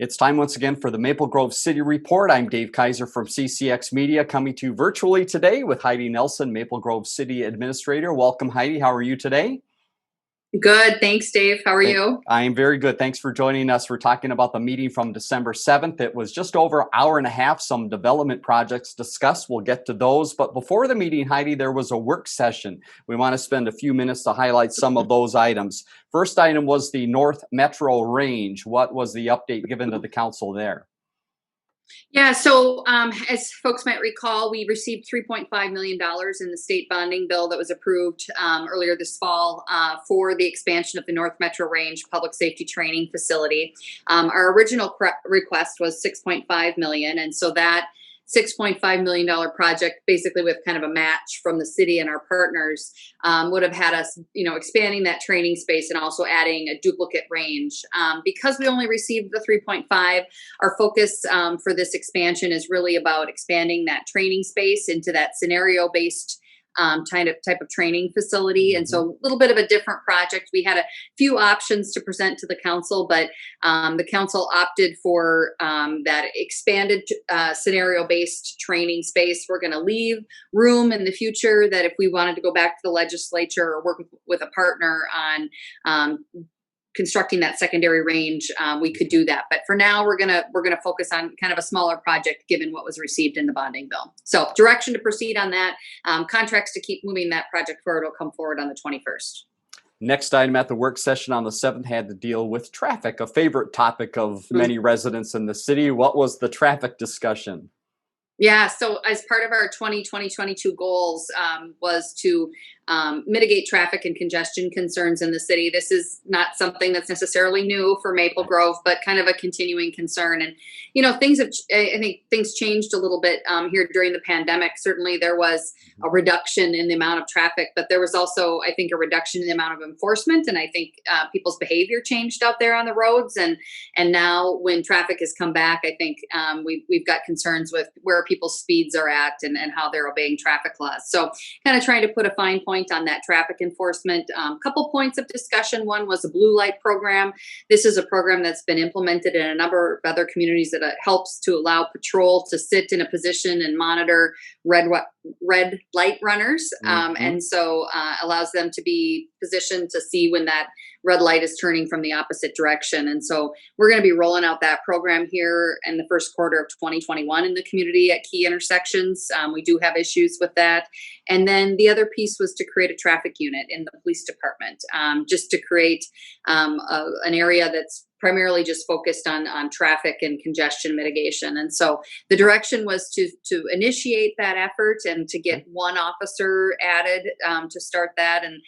It's time once again for the Maple Grove City Report. I'm Dave Kaiser from CCX Media, coming to you virtually today with Heidi Nelson, Maple Grove City Administrator. Welcome, Heidi. How are you today? Good. Thanks, Dave. How are you? I am very good. Thanks for joining us. We're talking about the meeting from December 7th. It was just over an hour and a half. Some development projects discussed. We'll get to those. But before the meeting, Heidi, there was a work session. We want to spend a few minutes to highlight some of those items. First item was the North Metro Range. What was the update given to the council there? Yeah, so as folks might recall, we received $3.5 million in the state bonding bill that was approved earlier this fall for the expansion of the North Metro Range Public Safety Training Facility. Our original request was $6.5 million, and so that $6.5 million project, basically with kind of a match from the city and our partners, would have had us, expanding that training space and also adding a duplicate range. Because we only received the 3.5, our focus for this expansion is really about expanding that training space into that scenario-based type of training facility. And so a little bit of a different project. We had a few options to present to the council, but the council opted for that expanded scenario-based training space. We're going to leave room in the future that if we wanted to go back to the legislature or work with a partner on constructing that secondary range, we could do that. But for now, we're gonna focus on kind of a smaller project given what was received in the bonding bill. So direction to proceed on that. Contracts to keep moving that project forward will come forward on the 21st. Next item at the work session on the 7th had to deal with traffic, a favorite topic of many residents in the city. What was the traffic discussion? Yeah, so as part of our 2022 goals was to mitigate traffic and congestion concerns in the city. This is not something that's necessarily new for Maple Grove, but kind of a continuing concern. And, I think things changed a little bit here during the pandemic. Certainly there was a reduction in the amount of traffic, but there was also, I think, a reduction in the amount of enforcement. And I think people's behavior changed out there on the roads. And now when traffic has come back, I think we've got concerns with where people's speeds are at and how they're obeying traffic laws. So kind of trying to put a fine point on that traffic enforcement. Couple points of discussion. One was a blue light program. This is a program that's been implemented in a number of other communities that helps to allow patrol to sit in a position and monitor red light runners. And so allows them to be positioned to see when that red light is turning from the opposite direction. And so we're going to be rolling out that program here in the first quarter of 2021 in the community at key intersections. We do have issues with that. And then the other piece was to create a traffic unit in the police department, just to create an area that's primarily just focused on traffic and congestion mitigation. And so the direction was to initiate that effort and to get one officer added to start that, and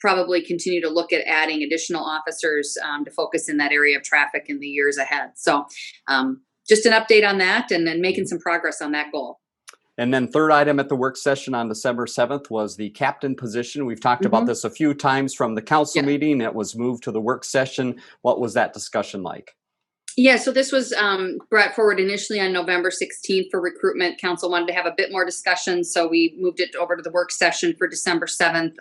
probably continue to look at adding additional officers to focus in that area of traffic in the years ahead. So just an update on that and then making some progress on that goal. And then third item at the work session on December 7th was the captain position. We've talked about this a few times from the council meeting. It was moved to the work session. What was that discussion like? Yeah, so this was brought forward initially on November 16th for recruitment. Council wanted to have a bit more discussion, so we moved it over to the work session for December 7th.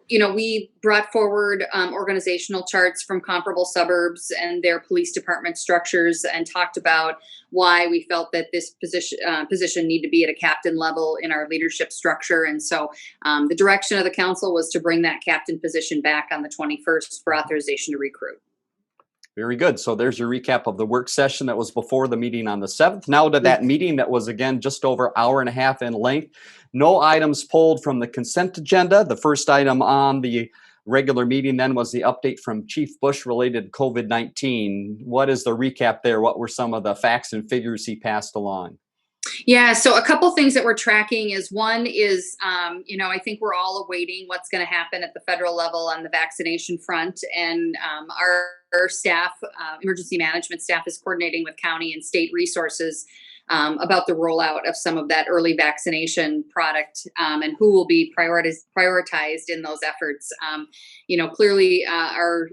We brought forward organizational charts from comparable suburbs and their police department structures and talked about why we felt that this position needed to be at a captain level in our leadership structure. And so the direction of the council was to bring that captain position back on the 21st for authorization to recruit. Very good. So there's your recap of the work session that was before the meeting on the 7th. Now to that meeting that was, again, just over an hour and a half in length. No items pulled from the consent agenda. The first item on the regular meeting then was the update from Chief Bush related to COVID-19. What is the recap there? What were some of the facts and figures he passed along? Yeah, so a couple things that we're tracking is one is, I think we're all awaiting what's going to happen at the federal level on the vaccination front. And our staff, emergency management staff, is coordinating with county and state resources about the rollout of some of that early vaccination product and who will be prioritized in those efforts. Clearly our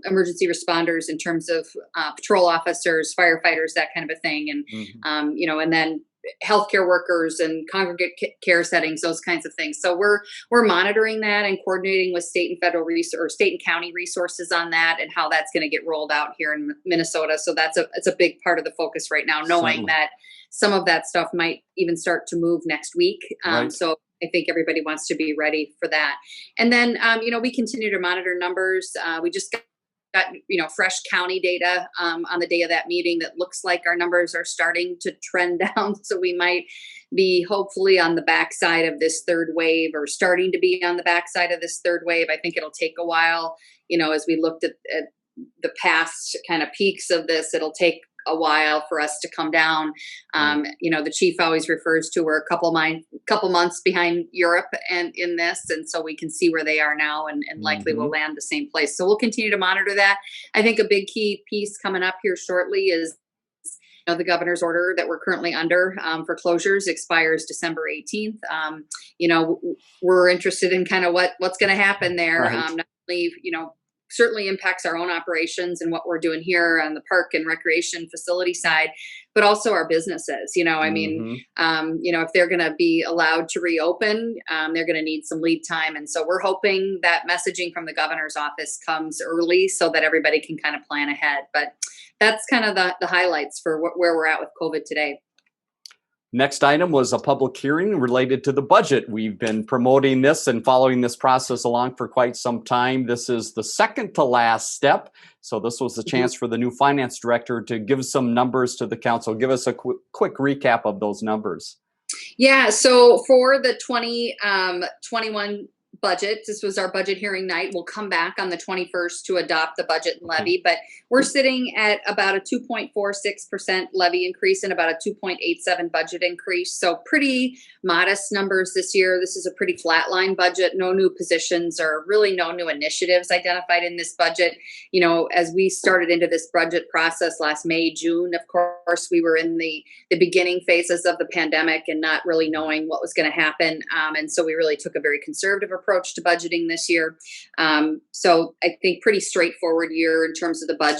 emergency responders in terms of patrol officers, firefighters, that kind of a thing. And, and then healthcare workers and congregate care settings, those kinds of things. So we're monitoring that and coordinating with state and federal or state and county resources on that and how that's going to get rolled out here in Minnesota. So it's a big part of the focus right now, knowing Certainly. that some of that stuff might even start to move next week. Right. So I think everybody wants to be ready for that. And then, we continue to monitor numbers. We just got, fresh county data on the day of that meeting that looks like our numbers are starting to trend down. So we might be hopefully on the backside of this third wave, or starting to be on the backside of this third wave. I think it'll take a while, as we looked at the past kind of peaks of this, it'll take a while for us to come down. The chief always refers to we're a couple months behind Europe and in this, and so we can see where they are now, and likely will land the same place. So we'll continue to monitor that. I think a big key piece coming up here shortly is the governor's order that we're currently under for closures expires December 18th. We're interested in kind of what's going to happen there. Right. Not only, certainly impacts our own operations and what we're doing here on the park and recreation facility side, but also our businesses. If they're going to be allowed to reopen, they're going to need some lead time. And so we're hoping that messaging from the governor's office comes early so that everybody can kind of plan ahead. But that's kind of the highlights for where we're at with COVID today. Next item was a public hearing related to the budget. We've been promoting this and following this process along for quite some time. This is the second to last step. So this was the chance for the new finance director to give some numbers to the council. Give us a quick recap of those numbers. Yeah, so for the 2021 budget, this was our budget hearing night. We'll come back on the 21st to adopt the budget and levy, but we're sitting at about a 2.46% levy increase and about a 2.87 budget increase. So pretty modest numbers this year. This is a pretty flatline budget. No new positions or really no new initiatives identified in this budget. As we started into this budget process last May, June, of course, we were in the beginning phases of the pandemic and not really knowing what was going to happen. And so we really took a very conservative approach to budgeting this year. So I think pretty straightforward year in terms of the budget.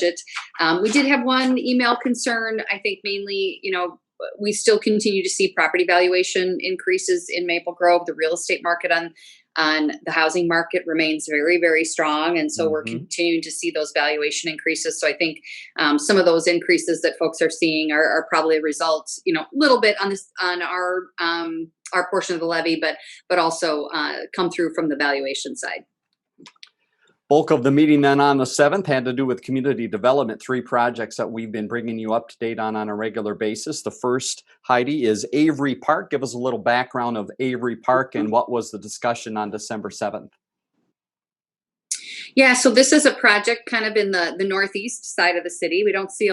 We did have one email concern. I think mainly, we still continue to see property valuation increases in Maple Grove. The real estate market on the housing market remains very, very strong. And so we're continuing to see those valuation increases. So I think some of those increases that folks are seeing are probably a result, a little bit on our portion of the levy, but also come through from the valuation side. Bulk of the meeting then on the 7th had to do with community development, 3 projects that we've been bringing you up to date on a regular basis. The first, Heidi, is Avery Park. Give us a little background of Avery Park and what was the discussion on December 7th. Yeah, so this is a project kind of in the northeast side of the city. We haven't seen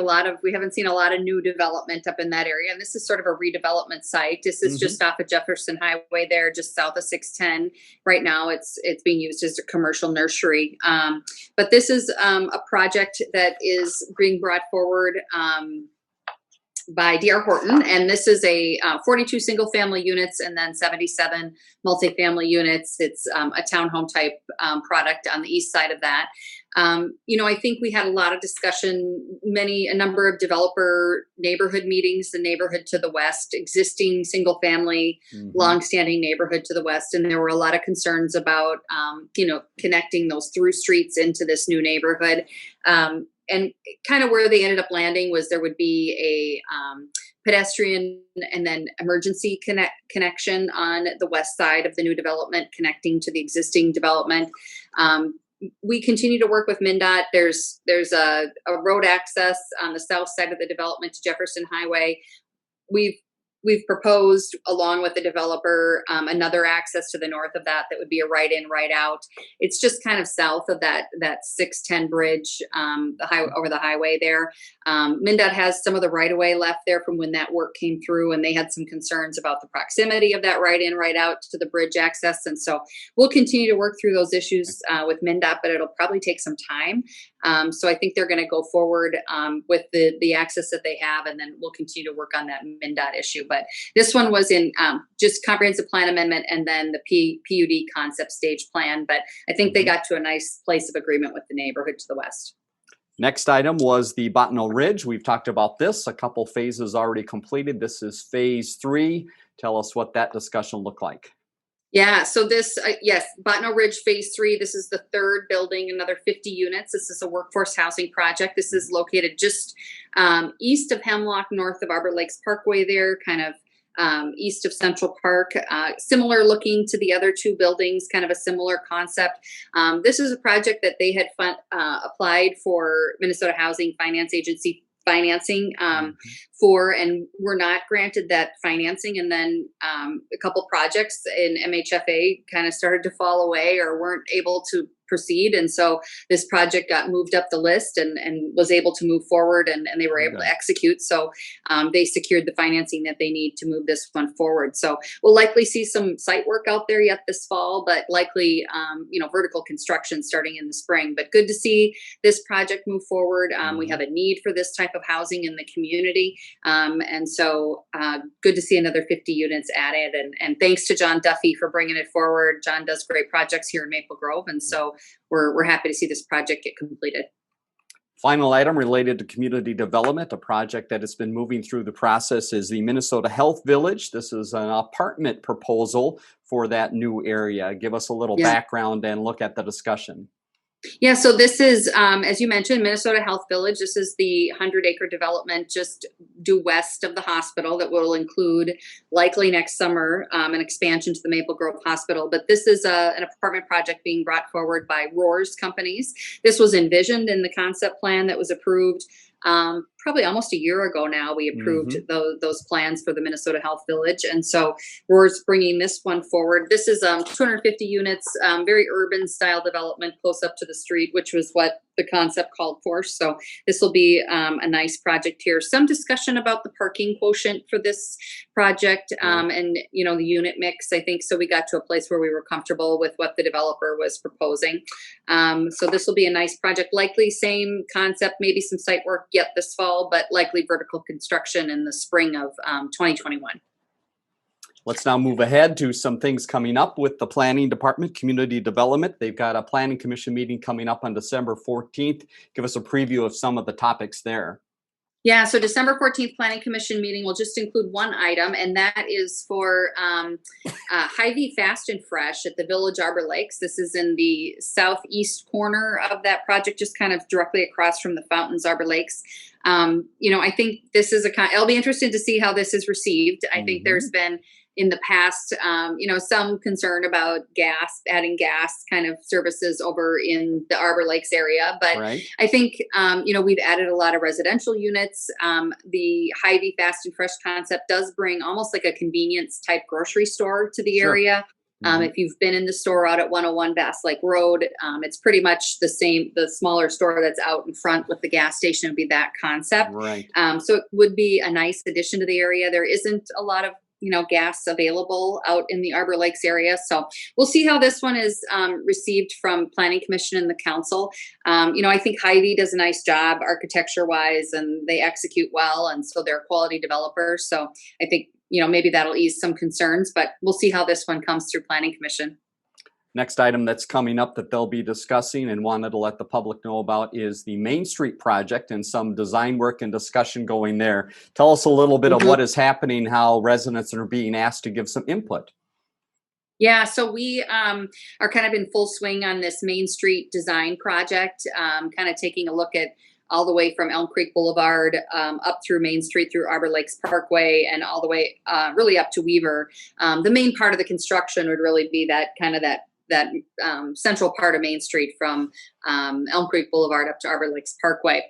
a lot of new development up in that area. And this is sort of a redevelopment site. This is just off of Jefferson Highway there, just south of 610. Right now it's being used as a commercial nursery. But this is a project that is being brought forward by D.R. Horton, and this is a 42 single family units and then 77 multifamily units. It's a townhome type product on the east side of that. I think we had a lot of discussion, a number of developer neighborhood meetings, the neighborhood to the west, existing single family, longstanding neighborhood to the west. And there were a lot of concerns about, connecting those through streets into this new neighborhood. And kind of where they ended up landing was there would be a pedestrian and then emergency connection on the west side of the new development, connecting to the existing development. We continue to work with MnDOT. There's a road access on the south side of the development to Jefferson Highway. We've proposed, along with the developer, another access to the north of that would be a right in, right out. It's just kind of south of that 610 bridge, over the highway there. MnDOT has some of the right of way left there from when that work came through, and they had some concerns about the proximity of that right in, right out to the bridge access. And so we'll continue to work through those issues with MnDOT, but it'll probably take some time. So I think they're going to go forward with the access that they have, and then we'll continue to work on that MnDOT issue. But this one was in just comprehensive plan amendment and then the PUD concept stage plan. But I think they got to a nice place of agreement with the neighborhood to the west. Next item was the Bottineau Ridge. We've talked about this, a couple phases already completed. This is phase 3. Tell us what that discussion looked like. Yeah, so this, yes, Bottineau Ridge Phase 3, this is the third building, another 50 units. This is a workforce housing project. This is located just east of Hemlock, north of Arbor Lakes Parkway there, kind of east of Central Park. Similar looking to the other two buildings, kind of a similar concept. This is a project that they had applied for Minnesota Housing Finance Agency financing for, and were not granted that financing. And then a couple projects in MHFA kind of started to fall away or weren't able to proceed. And so this project got moved up the list and was able to move forward, and they were able to execute. So they secured the financing that they need to move this one forward. So we'll likely see some site work out there yet this fall, but likely, vertical construction starting in the spring. But good to see this project move forward. We have a need for this type of housing in the community. And so good to see another 50 units added. And thanks to John Duffy for bringing it forward. John does great projects here in Maple Grove. And so we're happy to see this project get completed. Final item related to community development, a project that has been moving through the process, is the Minnesota Health Village. This is an apartment proposal for that new area. Give us a little background and look at the discussion. Yeah, so this is, as you mentioned, Minnesota Health Village. This is the 100-acre development just due west of the hospital that will include, likely next summer, an expansion to the Maple Grove Hospital. But this is an apartment project being brought forward by Roars Companies. This was envisioned in the concept plan that was approved probably almost a year ago now. We approved those plans for the Minnesota Health Village. And so we're bringing this one forward. This is 250 units, very urban style development close up to the street, which was what the concept called for. So this will be a nice project here. Some discussion about the parking quotient for this project and, the unit mix, I think. So we got to a place where we were comfortable with what the developer was proposing. So this will be a nice project, likely same concept, maybe some site work yet this fall, but likely vertical construction in the spring of 2021. Let's now move ahead to some things coming up with the Planning Department, Community Development. They've got a Planning Commission meeting coming up on December 14th. Give us a preview of some of the topics there. Yeah, so December 14th Planning Commission meeting will just include one item, and that is for Hyvee Fast and Fresh at the Village Arbor Lakes. This is in the southeast corner of that project, just kind of directly across from the Fountains Arbor Lakes. I think this is it'll be interesting to see how this is received. I think there's been in the past, some concern about adding gas kind of services over in the Arbor Lakes area. But I think, we've added a lot of residential units. The Hyvee Fast and Fresh concept does bring almost like a convenience type grocery store to the area. If you've been in the store out at 101 Bass Lake Road, it's pretty much the same. The smaller store that's out in front with the gas station would be that concept. So it would be a nice addition to the area. There isn't a lot of gas available out in the Arbor Lakes area. So we'll see how this one is received from Planning Commission and the council. I think Hyvee does a nice job architecture wise, and they execute well. And so they're a quality developer. So I think, maybe that'll ease some concerns, but we'll see how this one comes through Planning Commission. Next item that's coming up that they'll be discussing and wanted to let the public know about is the Main Street project and some design work and discussion going there. Tell us a little bit of what is happening, how residents are being asked to give some input. Yeah, so we are kind of in full swing on this Main Street design project, kind of taking a look at all the way from Elm Creek Boulevard up through Main Street, through Arbor Lakes Parkway, and all the way really up to Weaver. The main part of the construction would really be that central part of Main Street from Elm Creek Boulevard up to Arbor Lakes Parkway.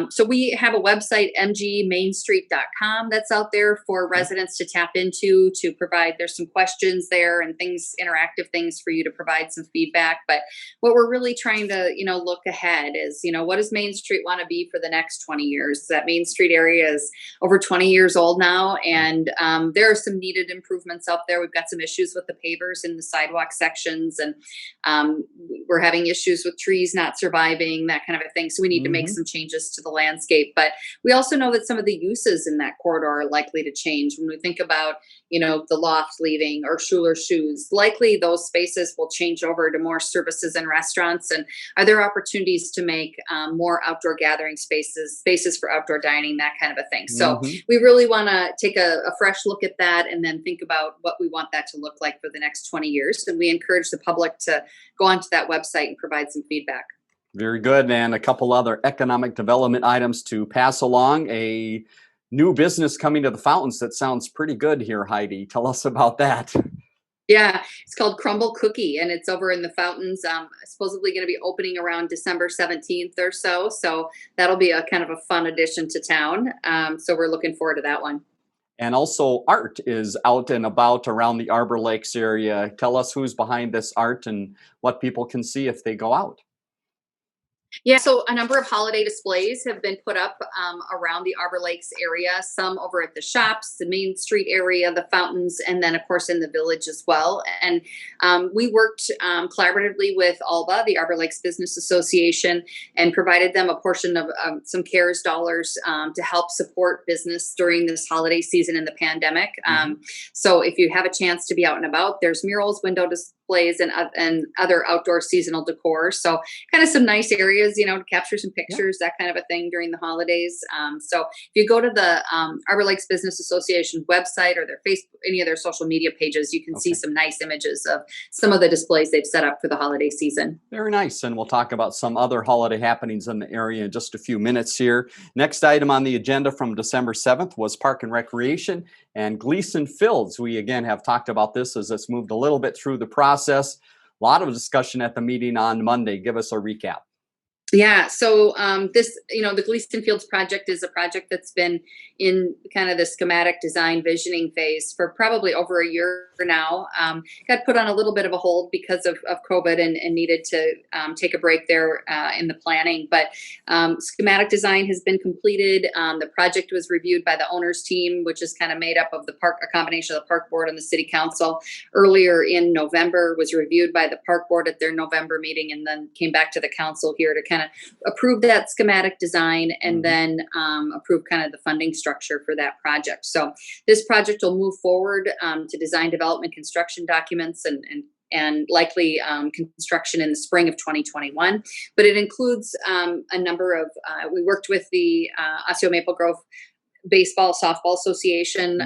So we have a website, mgmainstreet.com, that's out there for residents to tap into, to provide. There's some questions there and interactive things for you to provide some feedback. But what we're really trying to, look ahead is, what does Main Street want to be for the next 20 years? That Main Street area is over 20 years old now, and there are some needed improvements out there. We've got some issues with the pavers in the sidewalk sections, and we're having issues with trees not surviving, that kind of a thing. So we need to make some changes to to the landscape. But we also know that some of the uses in that corridor are likely to change. When we think about, the loft leaving or Schuler Shoes, likely those spaces will change over to more services and restaurants. And are there opportunities to make more outdoor gathering spaces for outdoor dining, that kind of a thing? So we really want to take a fresh look at that and then think about what we want that to look like for the next 20 years. And we encourage the public to go onto that website and provide some feedback. Very good. And a couple other economic development items to pass along. A new business coming to the fountains that sounds pretty good here, Heidi. Tell us about that. Yeah, it's called Crumble Cookie, and it's over in the fountains. Supposedly going to be opening around December 17th or so. So that'll be a kind of a fun addition to town. So we're looking forward to that one. And also art is out and about around the Arbor Lakes area. Tell us who's behind this art and what people can see if they go out. Yeah, so a number of holiday displays have been put up around the Arbor Lakes area, some over at the shops, the Main Street area, the fountains, and then, of course, in the village as well. And we worked collaboratively with ALBA, the Arbor Lakes Business Association, and provided them a portion of some CARES dollars to help support business during this holiday season in the pandemic. So if you have a chance to be out and about, there's murals, window displays, and other outdoor seasonal decor. So kind of some nice areas, to capture some pictures, that kind of a thing during the holidays. So if you go to the Arbor Lakes Business Association website or their Facebook, any of their social media pages, you can see some nice images of some of the displays they've set up for the holiday season. Very nice. And we'll talk about some other holiday happenings in the area in just a few minutes here. Next item on the agenda from December 7th was Park and Recreation and Gleason Fields. We again have talked about this as it's moved a little bit through the process. A lot of discussion at the meeting on Monday. Give us a recap. Yeah, so the Gleason Fields project is a project that's been in kind of the schematic design visioning phase for probably over a year now. Got put on a little bit of a hold because of COVID and needed to take a break there in the planning. But schematic design has been completed. The project was reviewed by the owners team, which is kind of made up of a combination of the park board and the city council. Earlier in November, was reviewed by the park board at their November meeting, and then came back to the council here to kind of approve that schematic design and then approve kind of the funding structure for that project. So this project will move forward to design, development, construction documents and likely construction in the spring of 2021. But it includes a number of, we worked with the Osseo Maple Grove Baseball Softball Association.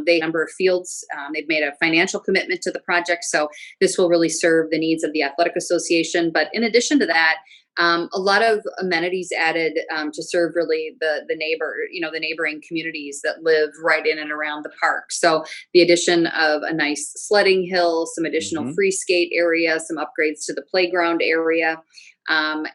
They number of fields. They've made a financial commitment to the project. So this will really serve the needs of the athletic association. But in addition to that, a lot of amenities added to serve really the neighboring communities that live right in and around the park. So the addition of a nice sledding hill, some additional free skate area, some upgrades to the playground area, and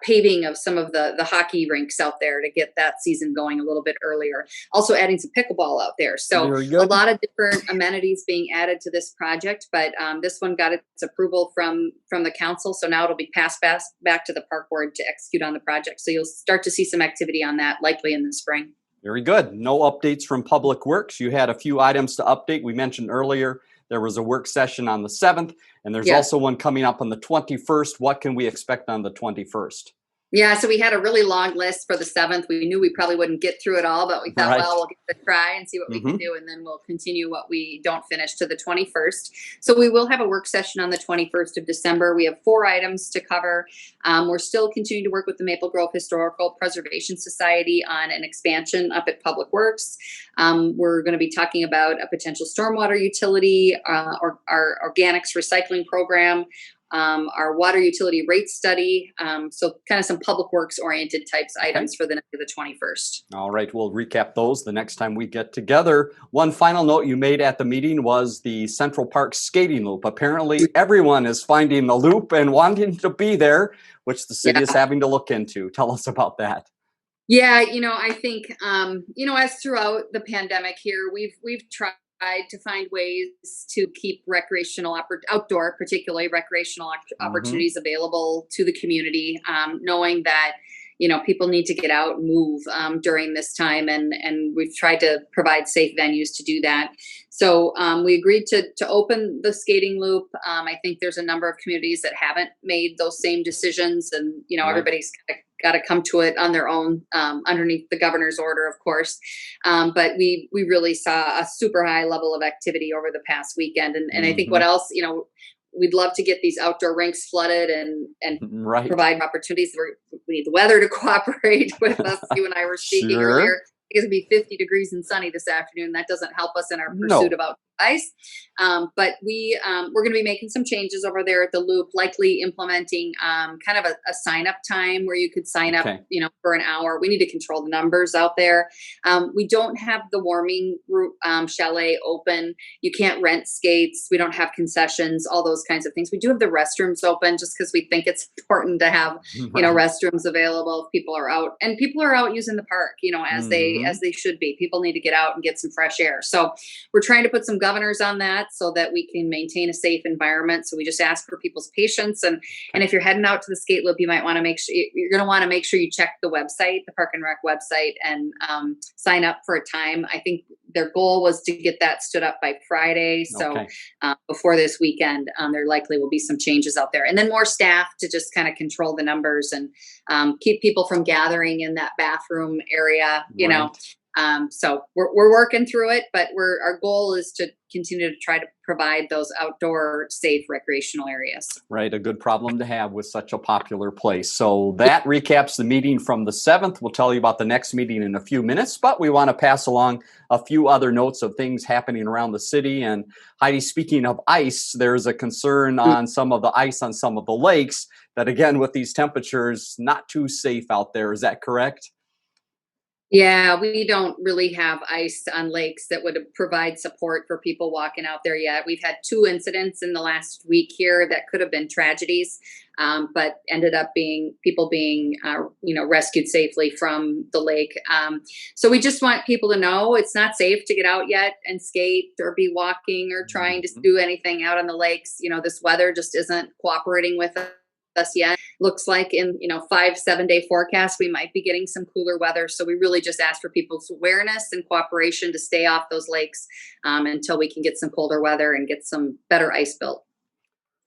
paving of some of the hockey rinks out there to get that season going a little bit earlier. Also adding some pickleball out there. So a lot of different amenities being added to this project, but this one got its approval from the council. So now it'll be passed back to the park board to execute on the project. So you'll start to see some activity on that likely in the spring. Very good. No updates from Public Works. You had a few items to update. We mentioned earlier there was a work session on the 7th, and there's also one coming up on the 21st. What can we expect on the 21st? Yeah, so we had a really long list for the 7th. We knew we probably wouldn't get through it all, but we thought, well, we'll give it a try and see what we can do, and then we'll continue what we don't finish to the 21st. So we will have a work session on the 21st of December. We have 4 items to cover. We're still continuing to work with the Maple Grove Historical Preservation Society on an expansion up at Public Works. We're going to be talking about a potential stormwater utility, or our organics recycling program, our water utility rate study. So kind of some public works oriented types items for the night of the 21st. All right. We'll recap those the next time we get together. One final note you made at the meeting was the Central Park skating loop. Apparently everyone is finding the loop and wanting to be there, which the city is having to look into. Tell us about that. Yeah. I think, as throughout the pandemic here, we've tried to find ways to keep outdoor, particularly recreational opportunities available to the community, knowing that, people need to get out and move during this time, and we've tried to provide safe venues to do that. So we agreed to open the skating loop. I think there's a number of communities that haven't made those same decisions, and Right. everybody's got to come to it on their own, underneath the governor's order, of course. But we really saw a super high level of activity over the past weekend, and I think what else, we'd love to get these outdoor rinks flooded and Right. provide opportunities. We need the weather to cooperate with us. You and I were speaking Sure. earlier. It's going to be 50 degrees and sunny this afternoon. That doesn't help us in our No. pursuit of outdoor ice. But we're going to be making some changes over there at the loop, likely implementing kind of a sign up time where you could sign up, Okay. for an hour. We need to control the numbers out there. We don't have the warming chalet open. You can't rent skates. We don't have concessions, all those kinds of things. We do have the restrooms open just because we think it's important to have, Right. restrooms available if people are out, and people are out using the park, as they should be. People need to get out and get some fresh air. So we're trying to put some governors on that so that we can maintain a safe environment. So we just ask for people's patience. And if you're heading out to the skate loop, you might want to you're going to want to make sure you check the website, the Park and Rec website, and sign up for a time. I think their goal was to get that stood up by Friday. So Okay. before this weekend, there likely will be some changes out there, and then more staff to just kind of control the numbers and keep people from gathering in that bathroom area, Right. So we're working through it, but our goal is to continue to try to provide those outdoor safe recreational areas. Right. A good problem to have with such a popular place. So that recaps the meeting from the 7th. We'll tell you about the next meeting in a few minutes, but we want to pass along a few other notes of things happening around the city. And Heidi, speaking of ice, there's a concern on some of the ice on some of the lakes that, again, with these temperatures, not too safe out there. Is that correct? Yeah, we don't really have ice on lakes that would provide support for people walking out there yet. We've had 2 incidents in the last week here that could have been tragedies, but ended up being people being, rescued safely from the lake. So we just want people to know it's not safe to get out yet and skate or be walking or trying to do anything out on the lakes. This weather just isn't cooperating with us yet. Looks like in 5-7 day forecast we might be getting some cooler weather, so we really just ask for people's awareness and cooperation to stay off those lakes until we can get some colder weather and get some better ice built.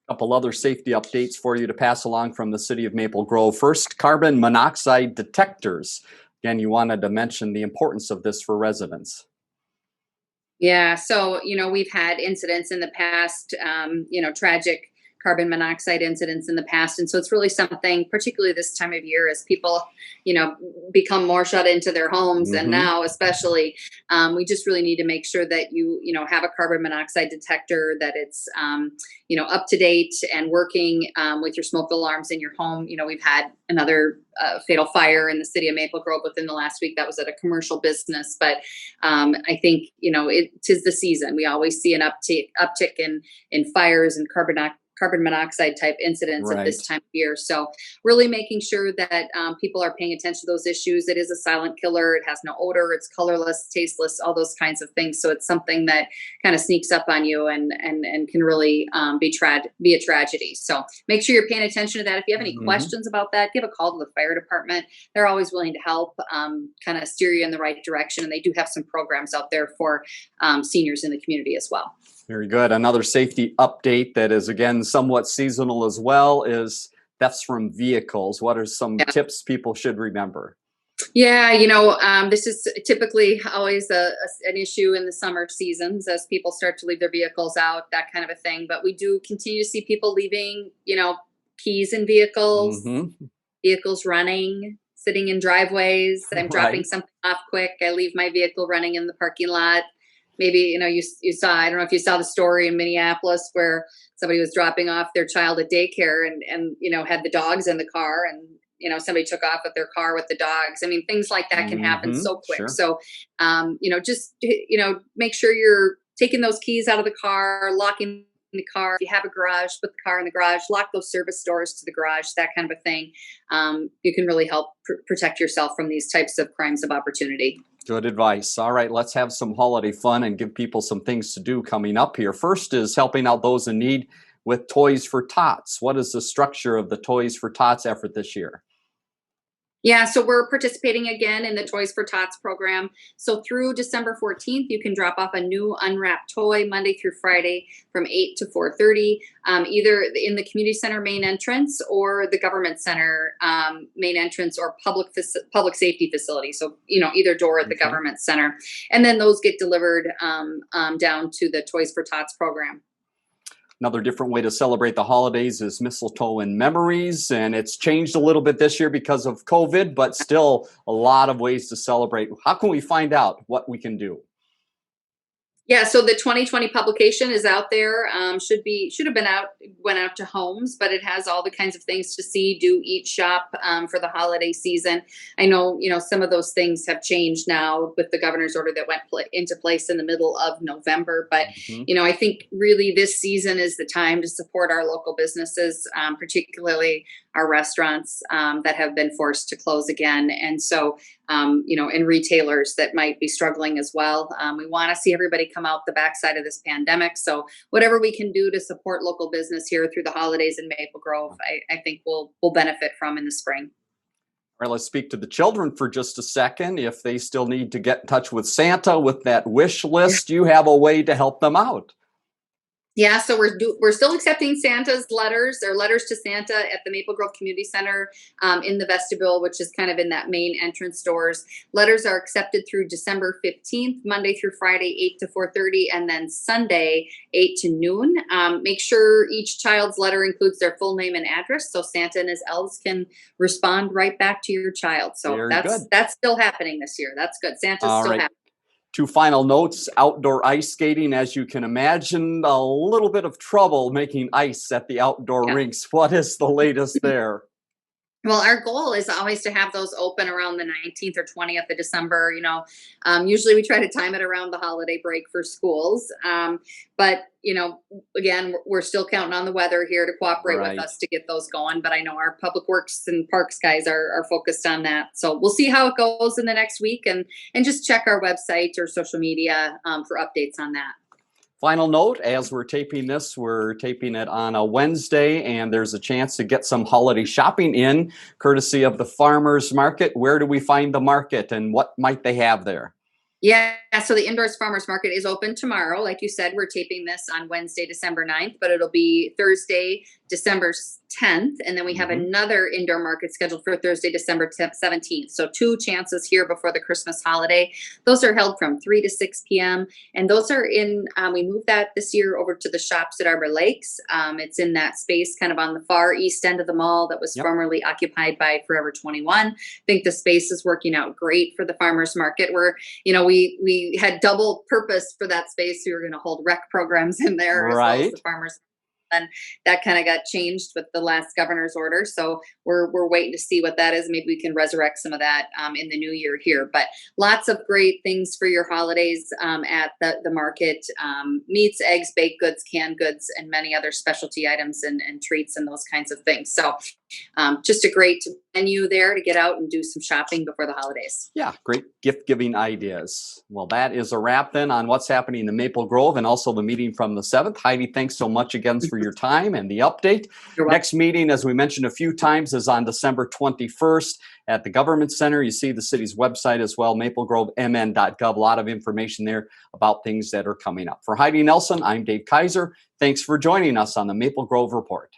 A couple other safety updates for you to pass along from the city of Maple Grove. First, carbon monoxide detectors. Again, you wanted to mention the importance of this for residents. Yeah, so we've had incidents in the past, tragic carbon monoxide incidents in the past. And so it's really something, particularly this time of year, as people, become more shut into their homes. And now, especially, we just really need to make sure that you have a carbon monoxide detector, that it's, up to date and working with your smoke alarms in your home. We've had another fatal fire in the city of Maple Grove within the last week. That was at a commercial business. But I think, it is the season. We always see an uptick in fires and carbon monoxide type incidents at this time of year. So really making sure that people are paying attention to those issues. It is a silent killer. It has no odor. It's colorless, tasteless, all those kinds of things. So it's something that kind of sneaks up on you and can really be a tragedy. So make sure you're paying attention to that. If you have any questions about that, give a call to the fire department. They're always willing to help kind of steer you in the right direction. And they do have some programs out there for seniors in the community as well. Very good. Another safety update that is, again, somewhat seasonal as well is thefts from vehicles. What are some tips people should remember? Yeah, this is typically always an issue in the summer seasons as people start to leave their vehicles out, that kind of a thing. But we do continue to see people leaving, keys in vehicles, vehicles running, sitting in driveways. I'm dropping something off quick. I leave my vehicle running in the parking lot. Maybe, you saw, I don't know if you saw the story in Minneapolis where somebody was dropping off their child at daycare and had the dogs in the car and, somebody took off with their car with the dogs. I mean, things like that can happen so quick. Sure. So, just, make sure you're taking those keys out of the car, locking the car. If you have a garage, put the car in the garage, lock those service doors to the garage, that kind of a thing. You can really help protect yourself from these types of crimes of opportunity. Good advice. All right, let's have some holiday fun and give people some things to do coming up here. First is helping out those in need with Toys for Tots. What is the structure of the Toys for Tots effort this year? Yeah, so we're participating again in the Toys for Tots program. So through December 14th, you can drop off a new unwrapped toy Monday through Friday from 8 to 4:30, either in the community center main entrance or the government center main entrance or public safety facility. So, either door at the Okay. government center. And then those get delivered down to the Toys for Tots program. Another different way to celebrate the holidays is mistletoe and memories. And it's changed a little bit this year because of COVID, but still a lot of ways to celebrate. How can we find out what we can do? Yeah, so the 2020 publication is out there. Should have been out, went out to homes, but it has all the kinds of things to see, do, eat, shop for the holiday season. I know, some of those things have changed now with the governor's order that went into place in the middle of November. But Mhm. I think really this season is the time to support our local businesses, particularly our restaurants that have been forced to close again. And so, and retailers that might be struggling as well. We want to see everybody come out the backside of this pandemic. So whatever we can do to support local business here through the holidays in Maple Grove, I think we'll benefit from in the spring. All right, let's speak to the children for just a second. If they still need to get in touch with Santa with that wish list, you have a way to help them out. Yeah, so we're still accepting Santa's letters or letters to Santa at the Maple Grove Community Center in the vestibule, which is kind of in that main entrance doors. Letters are accepted through December 15th, Monday through Friday, 8 to 4:30, and then Sunday, 8 to noon. Make sure each child's letter includes their full name and address so Santa and his elves can respond right back to your child. So Very good. that's still happening this year. That's good. Santa's All still right. happening. Two final notes. Outdoor ice skating, as you can imagine, a little bit of trouble making ice at the outdoor Yeah. rinks. What is the latest there? Well, our goal is always to have those open around the 19th or 20th of December. Usually we try to time it around the holiday break for schools. But, again, we're still counting on the weather here to cooperate with Right. us to get those going. But I know our public works and parks guys are focused on that. So we'll see how it goes in the next week and just check our website or social media for updates on that. Final note, as we're taping this, we're taping it on a Wednesday, and there's a chance to get some holiday shopping in, courtesy of the farmers market. Where do we find the market, and what might they have there? Yeah, so the Indoors Farmers Market is open tomorrow. Like you said, we're taping this on Wednesday, December 9th, but it'll be Thursday, December 10th. And then we have Mhm. another indoor market scheduled for Thursday, December 17th. So two chances here before the Christmas holiday. Those are held from 3 to 6 p.m. And those are we moved that this year over to the shops at Arbor Lakes. It's in that space kind of on the far east end of the mall that was Yep. formerly occupied by Forever 21. I think the space is working out great for the farmers market. We had double purpose for that space. We were going to hold rec programs in there as well as Right. the farmers. And that kind of got changed with the last governor's order. So we're waiting to see what that is. Maybe we can resurrect some of that in the new year here. But lots of great things for your holidays at the market. Meats, eggs, baked goods, canned goods, and many other specialty items and treats and those kinds of things. So just a great menu there to get out and do some shopping before the holidays. Yeah, great gift giving ideas. Well, that is a wrap then on what's happening in Maple Grove and also the meeting from the 7th. Heidi, thanks so much again for your time and the update. You're welcome. Next meeting, as we mentioned a few times, is on December 21st at the Government Center. You see the city's website as well, maplegrovemn.gov. A lot of information there about things that are coming up. For Heidi Nelson, I'm Dave Kaiser. Thanks for joining us on the Maple Grove Report.